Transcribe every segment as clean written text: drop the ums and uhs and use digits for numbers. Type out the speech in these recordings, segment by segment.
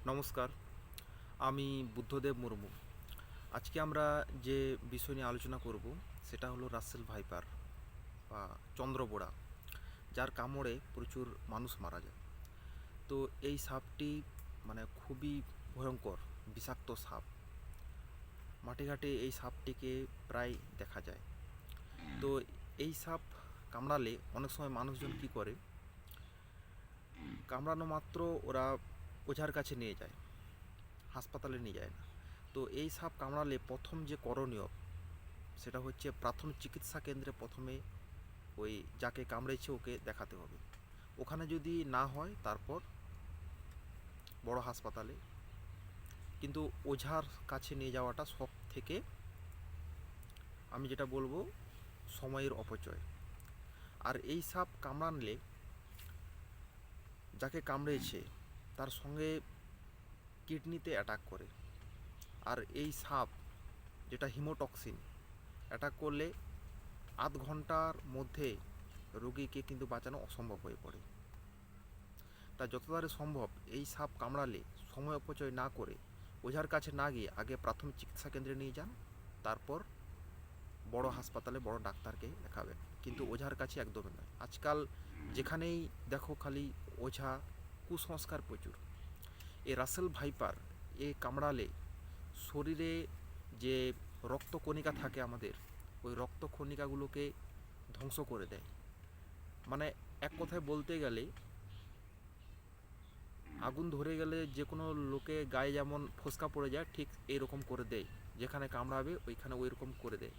নমস্কার, আমি বুদ্ধদেব মুর্মু। আজকে আমরা যে বিষয় নিয়ে আলোচনা করব সেটা হলো রাসেল ভাইপার বা চন্দ্রবোড়া, যার কামড়ে প্রচুর মানুষ মারা যায়। তো এই সাপটি খুবই ভয়ঙ্কর, বিষাক্ত সাপ। মাঠে এই সাপটিকে প্রায় দেখা যায়। তো এই সাপ কামড়ালে অনেক সময় মানুষজন কী করে, কামড়ানো মাত্র ওরা ওঝার কাছে নিয়ে যায়, হাসপাতালে নিয়ে যায় না। তো এই সাপ কামড়ালে প্রথম যে করণীয় সেটা হচ্ছে প্রাথমিক চিকিৎসা কেন্দ্রে প্রথমে ওই যাকে কামড়েছে ওকে দেখাতে হবে। ওখানে যদি না হয় তারপর বড় হাসপাতালে। কিন্তু ওঝার কাছে নিয়ে যাওয়াটা সব থেকে, আমি যেটা বলবো, সময়ের অপচয়। আর এই সাপ কামড়ালে যাকে কামড়েছে তার সঙ্গে কিডনিতে অ্যাটাক করে। আর এই সাপ যেটা হিমোটক্সিন, অ্যাটাক করলে আধ ঘন্টার মধ্যে রোগীকে কিন্তু বাঁচানো অসম্ভব হয়ে পড়ে। তা যত তাড়াতাড়ি সম্ভব এই সাপ কামড়ালে সময় অপচয় না করে ওঝার কাছে না গিয়ে আগে প্রাথমিক চিকিৎসা কেন্দ্রে নিয়ে যান, তারপর বড় হাসপাতালে বড় ডাক্তারকে দেখাবেন, কিন্তু ওঝার কাছে একদমই নয়। আজকাল যেখানেই দেখো খালি ওঝা, কুসংস্কার প্রচুর। এই রাসেল ভাইপার কামড়ালে শরীরে যে রক্তকণিকা থাকে আমাদের, ওই রক্তকণিকাগুলোকে ধ্বংস করে দেয়। এক কথায় বলতে গেলে, আগুন ধরে গেলে যে কোনো লোকে গায়ে যেমন ফোসকা পড়ে যায়, ঠিক এইরকম করে দেয়। যেখানে কামড়াবে ওইখানে ওই রকম করে দেয়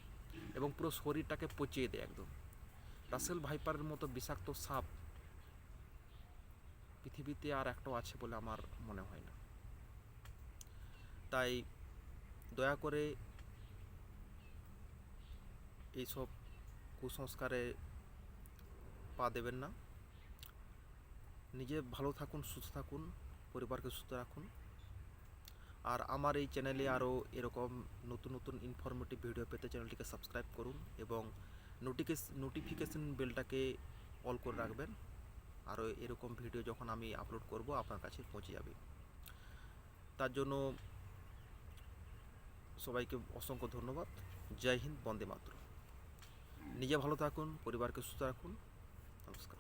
এবং পুরো শরীরটাকে পচিয়ে দেয় একদম। রাসেল ভাইপারের মতো বিষাক্ত সাপ পৃথিবীতে আর একটাও আছে বলে আমার মনে হয় না। তাই দয়া করে এইসব কুসংস্কারে পা দেবেন না। নিজে ভালো থাকুন, সুস্থ থাকুন, পরিবারকে সুস্থ রাখুন। আর আমার এই চ্যানেলে আরও এরকম নতুন নতুন ইনফরমেটিভ ভিডিও পেতে চ্যানেলটিকে সাবস্ক্রাইব করুন এবং নোটিফিকেশন বেলটাকে অল করে রাখবেন। আরও এরকম ভিডিও যখন আমি আপলোড করব আপনার কাছে পৌঁছে যাবে। তার জন্য সবাইকে অসংখ্য ধন্যবাদ। জয় হিন্দ, বন্দে মাতরম। নিজে ভালো থাকুন, পরিবারকে সুস্থ রাখুন। নমস্কার।